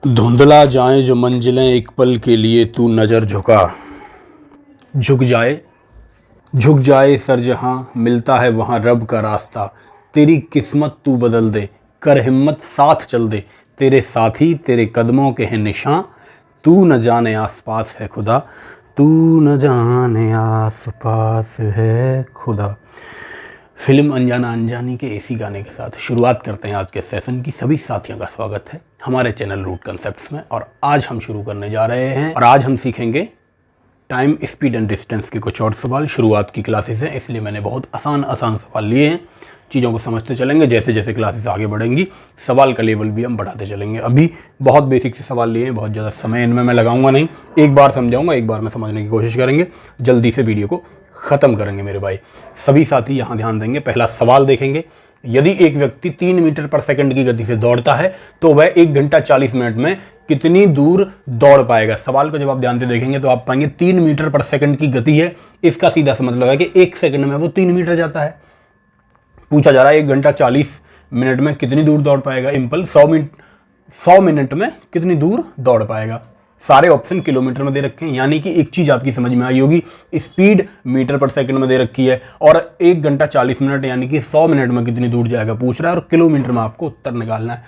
धुंधला जाएं जो मंजिलें एक पल के लिए तू नज़र झुका। झुक जाए सर जहाँ मिलता है वहाँ रब का रास्ता। तेरी किस्मत तू बदल दे, कर हिम्मत साथ चल दे। तेरे साथी तेरे कदमों के हैं निशां। तू न जाने आस पास है खुदा, तू न जाने आस पास है खुदा। फिल्म अनजाना अनजानी के इसी गाने के साथ शुरुआत करते हैं आज के सेशन की। सभी साथियों का स्वागत है हमारे चैनल रूट कंसेप्ट्स में। और आज हम शुरू करने जा रहे हैं और आज हम सीखेंगे टाइम, स्पीड एंड डिस्टेंस के कुछ और सवाल। शुरुआत की क्लासेस हैं इसलिए मैंने बहुत आसान सवाल लिए हैं। चीज़ों को समझते चलेंगे, जैसे जैसे क्लासेस आगे बढ़ेंगी सवाल का लेवल भी हम बढ़ाते चलेंगे। अभी बहुत बेसिक से सवाल लिए हैं, बहुत ज़्यादा समय इनमें मैं लगाऊंगा नहीं। एक बार समझाऊंगा, एक बार में समझने की कोशिश करेंगे, जल्दी से वीडियो को ख़त्म करेंगे मेरे भाई। सभी साथी यहाँ ध्यान देंगे। पहला सवाल देखेंगे, यदि एक व्यक्ति 3 मीटर पर सेकंड की गति से दौड़ता है तो वह 1 घंटा 40 मिनट में कितनी दूर दौड़ पाएगा। सवाल का जवाब ध्यान से देखेंगे तो आप पाएंगे 3 मीटर पर सेकंड की गति है, इसका सीधा सा मतलब है कि 1 सेकंड में वो 3 मीटर जाता है। पूछा जा रहा है 1 घंटा 40 मिनट में कितनी दूर दौड़ पाएगा। इम्पल 100 मिनट में कितनी दूर दौड़ पाएगा। सारे ऑप्शन किलोमीटर में दे रखे हैं, यानी कि एक चीज़ आपकी समझ में आई होगी, स्पीड मीटर पर सेकंड में दे रखी है और 1 घंटा 40 मिनट यानी कि 100 मिनट में कितनी दूर जाएगा पूछ रहा है, और किलोमीटर में आपको उत्तर निकालना है।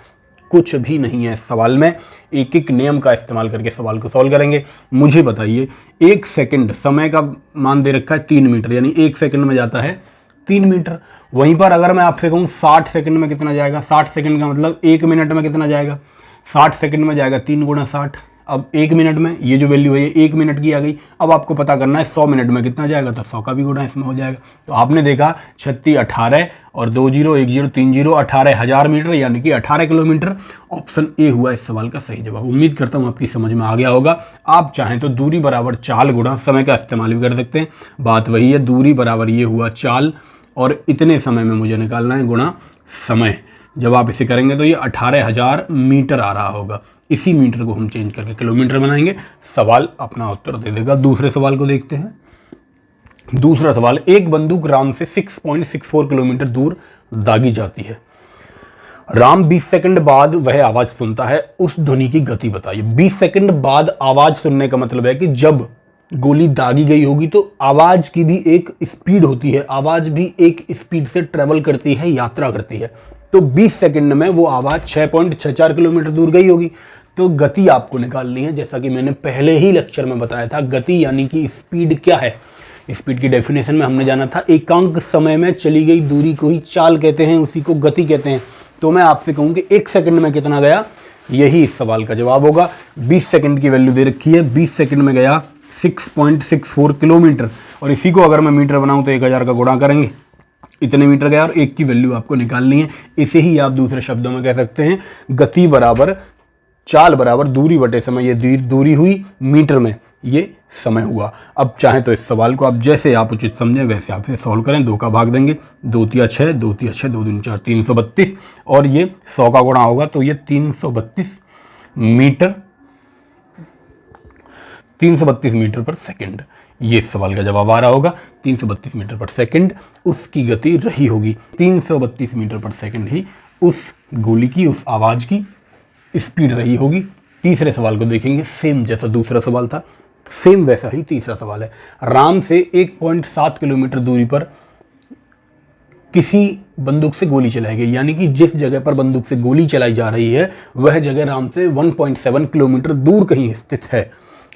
कुछ भी नहीं है इस सवाल में, एक एक नियम का इस्तेमाल करके सवाल को सॉल्व करेंगे। मुझे बताइए, 1 सेकंड समय का मान दे रखा है 3 मीटर, यानी 1 सेकंड में जाता है 3 मीटर। वहीं पर अगर मैं आपसे कहूँ 60 सेकंड में कितना जाएगा, 60 सेकंड का मतलब 1 मिनट में कितना जाएगा। 60 सेकंड में जाएगा 3 गुणा 60। अब 1 मिनट में ये जो वैल्यू है ये 1 मिनट की आ गई। अब आपको पता करना है 100 मिनट में कितना जाएगा, तो 100 का भी गुणा इसमें हो जाएगा। तो आपने देखा 36 18 और 2 0 1 0 3 0 18,000 मीटर, यानी कि 18 किलोमीटर। ऑप्शन ए हुआ इस सवाल का सही जवाब। उम्मीद करता हूँ आपकी समझ में आ गया होगा। आप चाहें तो दूरी बराबर चाल गुणा समय का इस्तेमाल भी कर सकते हैं। बात वही है, दूरी बराबर ये हुआ चाल और इतने समय में मुझे निकालना है गुणा समय। जब आप इसे करेंगे तो ये 18,000 मीटर आ रहा होगा। इसी मीटर को हम चेंज करके किलोमीटर बनाएंगे, सवाल अपना उत्तर दे देगा। दूसरे सवाल को देखते हैं। दूसरा सवाल, एक बंदूक राम से 6.64 किलोमीटर दूर दागी जाती है। राम 20 सेकंड बाद वह आवाज सुनता है, उस ध्वनि की गति बताइए। 20 सेकंड बाद आवाज सुनने का मतलब है कि जब गोली दागी गई होगी तो आवाज की भी एक स्पीड होती है, आवाज भी एक स्पीड से ट्रेवल करती है, यात्रा करती है। तो 20 सेकंड में वो आवाज 6.64 किलोमीटर दूर गई होगी। तो गति आपको निकालनी है, जैसा कि मैंने पहले ही लेक्चर में बताया था। गति यानी कि स्पीड क्या है, स्पीड की डेफिनेशन में हमने जाना था एकांक समय में चली गई दूरी को ही चाल कहते हैं, उसी को गति कहते हैं। तो मैं आपसे कहूँ कि 1 सेकंड में कितना गया, यही इस सवाल का जवाब होगा। 20 सेकंड की वैल्यू दे रखी है, 20 सेकंड में गया 6.64 किलोमीटर। और इसी को अगर मैं मीटर बनाऊं तो 1000 का गुणा करेंगे, इतने मीटर गया और 1 की वैल्यू आपको निकालनी है। इसे ही आप दूसरे शब्दों में कह सकते हैं गति बराबर चाल बराबर दूरी बटे समय। ये दूरी हुई मीटर में, ये समय हुआ। अब चाहे तो इस सवाल को आप जैसे आप उचित समझें वैसे आप इसे सॉल्व करें। 2 का भाग देंगे, 2 तिया 6, 2 तिया 6, 2 दूनी 4, 332 और ये 100 का गुणा होगा तो ये 332 मीटर, 332 मीटर पर सेकंड। ये सवाल का जवाब आ रहा होगा। 332 मीटर पर सेकंड उसकी गति रही होगी। 332 मीटर पर सेकंड ही उस गोली की, उस आवाज़ की स्पीड रही होगी। तीसरे सवाल को देखेंगे, सेम जैसा दूसरा सवाल था सेम वैसा ही तीसरा सवाल है। राम से 1.7 किलोमीटर दूरी पर किसी बंदूक से गोली चलाई गई, यानी कि जिस जगह पर बंदूक से गोली चलाई जा रही है वह जगह राम से 1.7 किलोमीटर दूर कहीं स्थित है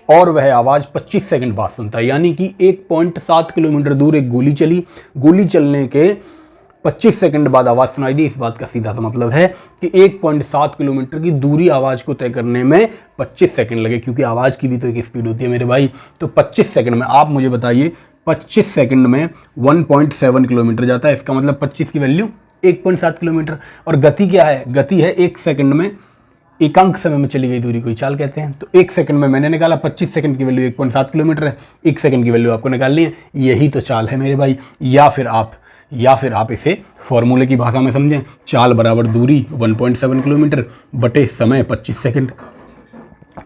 और वह आवाज़ 25 सेकंड बाद सुनता है। यानी कि 1.7 किलोमीटर दूर एक गोली चली, गोली चलने के 25 सेकंड बाद आवाज़ सुनाई दी। इस बात का सीधा सा मतलब है कि 1.7 किलोमीटर की दूरी आवाज़ को तय करने में 25 सेकंड लगे, क्योंकि आवाज़ की भी तो एक स्पीड होती है मेरे भाई। तो 25 सेकंड में आप मुझे बताइए, 25 सेकंड में 1.7 किलोमीटर जाता है, इसका मतलब 25 की वैल्यू 1.7 किलोमीटर। और गति क्या है, गति है 1 सेकंड में एकांक समय में चली गई दूरी को ही चाल कहते हैं। तो 1 सेकंड में मैंने निकाला, 25 सेकंड की वैल्यू 1.7 किलोमीटर है, 1 सेकंड की वैल्यू आपको निकालनी है। यही तो चाल है मेरे भाई। या फिर आप इसे फॉर्मूले की भाषा में समझें, चाल बराबर दूरी 1.7 किलोमीटर बटे समय 25 सेकंड।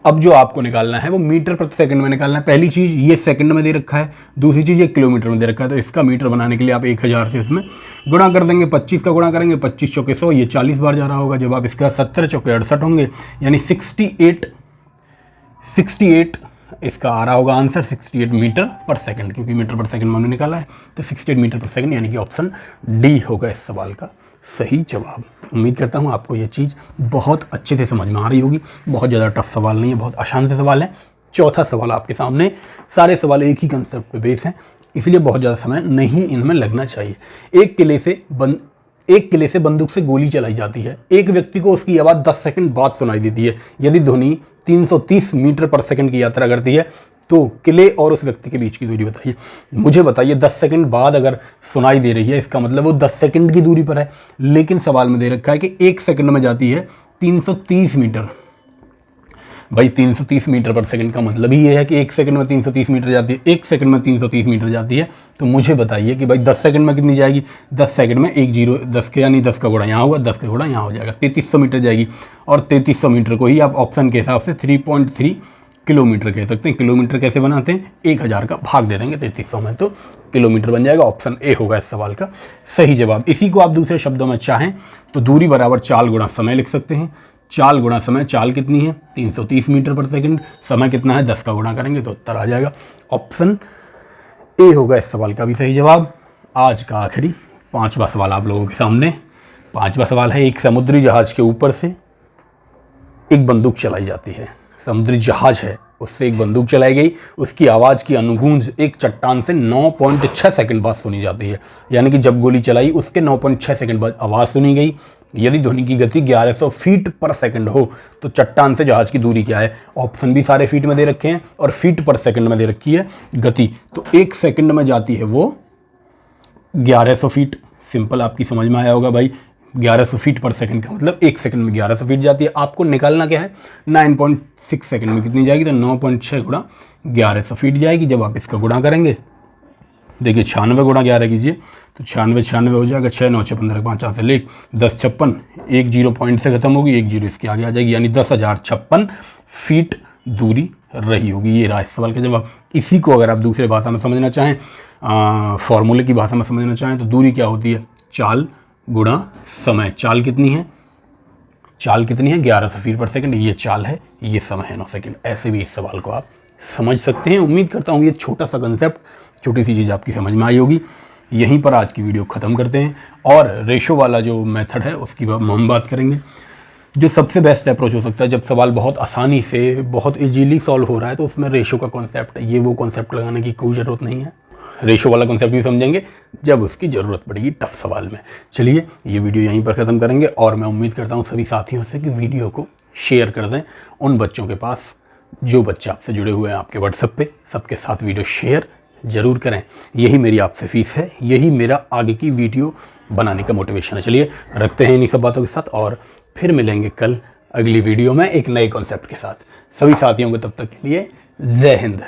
अब जो आपको निकालना है वो मीटर प्रति सेकंड में निकालना है। पहली चीज़ ये सेकंड में दे रखा है, दूसरी चीज़ ये किलोमीटर में दे रखा है। तो इसका मीटर बनाने के लिए आप 1000 से इसमें गुणा कर देंगे, 25 का गुणा करेंगे, 25 चौके 100, ये 40 बार जा रहा होगा। जब आप इसका 70 चौके 68 होंगे, यानी 68 इसका आ रहा होगा आंसर 68 मीटर पर सेकंड, क्योंकि मीटर पर सेकंड में हमने निकाला है। तो 68 मीटर पर सेकंड, यानी कि ऑप्शन डी होगा इस सवाल का सही जवाब। उम्मीद करता हूँ आपको ये चीज़ बहुत अच्छे से समझ में आ रही होगी। बहुत ज़्यादा टफ सवाल नहीं है, बहुत आसान से सवाल है। चौथा सवाल आपके सामने, सारे सवाल एक ही कंसेप्ट पे बेस हैं, इसलिए बहुत ज़्यादा समय नहीं इनमें लगना चाहिए। एक किले से बंदूक से गोली चलाई जाती है। एक व्यक्ति को उसकी आवाज़ 10 सेकंड बाद सुनाई देती है। यदि ध्वनि 330 मीटर पर सेकंड की यात्रा करती है तो किले और उस व्यक्ति के बीच की दूरी बताइए। मुझे बताइए 10 सेकंड बाद अगर सुनाई दे रही है, इसका मतलब वो 10 सेकंड की दूरी पर है। लेकिन सवाल में दे रखा है कि 1 सेकंड में जाती है 330 मीटर। भाई 330 मीटर पर सेकंड का मतलब ही ये है कि 1 सेकंड में 330 मीटर जाती है, 1 सेकंड में 330 मीटर जाती है। तो मुझे बताइए कि भाई 10 सेकंड में कितनी जाएगी। 10 सेकंड में 10 के, यानी 10 का गुणा यहाँ होगा, 10 का गुणा यहाँ हो जाएगा, 3300 मीटर जाएगी। और 3300 मीटर को ही आप ऑप्शन के हिसाब से 3.3 किलोमीटर कह सकते हैं। किलोमीटर कैसे बनाते हैं, 1000 का भाग दे देंगे 3300 में, तो किलोमीटर बन जाएगा। ऑप्शन ए होगा इस सवाल का सही जवाब। इसी को आप दूसरे शब्दों में चाहें तो दूरी बराबर चाल गुणा समय लिख सकते हैं। चाल गुणा समय, चाल कितनी है 330 मीटर पर सेकंड, समय कितना है 10 का गुणा करेंगे तो उत्तर आ जाएगा। ऑप्शन ए होगा इस सवाल का भी सही जवाब। आज का आखिरी 5वां सवाल आप लोगों के सामने। 5वां सवाल है, एक समुद्री जहाज के ऊपर से एक बंदूक चलाई जाती है। समुद्री जहाज है, उससे एक बंदूक चलाई गई, उसकी आवाज़ की अनुगूंज एक चट्टान से 9.6 सेकंड बाद सुनी जाती है। यानी कि जब गोली चलाई उसके 9.6 सेकंड बाद आवाज़ सुनी गई। यदि ध्वनि की गति 1100 फीट पर सेकंड हो तो चट्टान से जहाज की दूरी क्या है। ऑप्शन भी सारे फीट में दे रखे हैं और फीट पर सेकंड में दे रखी है गति। तो 1 सेकंड में जाती है वो 1100 फीट। सिंपल, आपकी समझ में आया होगा भाई। 1100 फीट पर सेकंड का मतलब 1 सेकंड में 1100 फीट जाती है। आपको निकालना क्या है, 9.6 सेकंड में कितनी जाएगी, तो 9.6 गुणा 1100 फीट जाएगी। जब आप इसका गुणा करेंगे, देखिए 96 गुणा 11 कीजिए तो 96 हो जाएगा। 6 9 6 15 5 से ले 10 56, एक 0 पॉइंट से खत्म होगी, एक 0 इसके आगे आ जाएगी, यानी 10,056 फीट दूरी रही होगी। ये रहा इस सवाल का जवाब। इसी को अगर आप दूसरे भाषा में समझना चाहें, फॉर्मूले की भाषा में समझना चाहें, तो दूरी क्या होती है, चाल गुणा समय। चाल कितनी है 1100 फीट पर सेकंड, ये चाल है, ये समय है 9 सेकंड। ऐसे भी इस सवाल को आप समझ सकते हैं। उम्मीद करता हूँ ये छोटा सा कंसेप्ट, छोटी सी चीज़ आपकी समझ में आई होगी। यहीं पर आज की वीडियो ख़त्म करते हैं और रेशो वाला जो मेथड है उसकी हम बात करेंगे, जो सबसे बेस्ट अप्रोच हो सकता है। जब सवाल बहुत आसानी से, बहुत इजीली सॉल्व हो रहा है तो उसमें रेशो का कॉन्सेप्ट है, ये वो कॉन्सेप्ट लगाने की कोई ज़रूरत नहीं है। रेशो वाला कॉन्सेप्ट भी समझेंगे जब उसकी ज़रूरत पड़ेगी टफ सवाल में। चलिए ये वीडियो यहीं पर ख़त्म करेंगे और मैं उम्मीद करता हूँ सभी साथियों से कि वीडियो को शेयर कर दें उन बच्चों के पास जो बच्चे आपसे जुड़े हुए हैं आपके व्हाट्सएप पे। सबके साथ वीडियो शेयर ज़रूर करें। यही मेरी आपसे फीस है, यही मेरा आगे की वीडियो बनाने का मोटिवेशन है। चलिए रखते हैं इन्हीं सब बातों के साथ और फिर मिलेंगे कल अगली वीडियो में एक नए कॉन्सेप्ट के साथ। सभी साथियों को तब तक के लिए जय हिंद।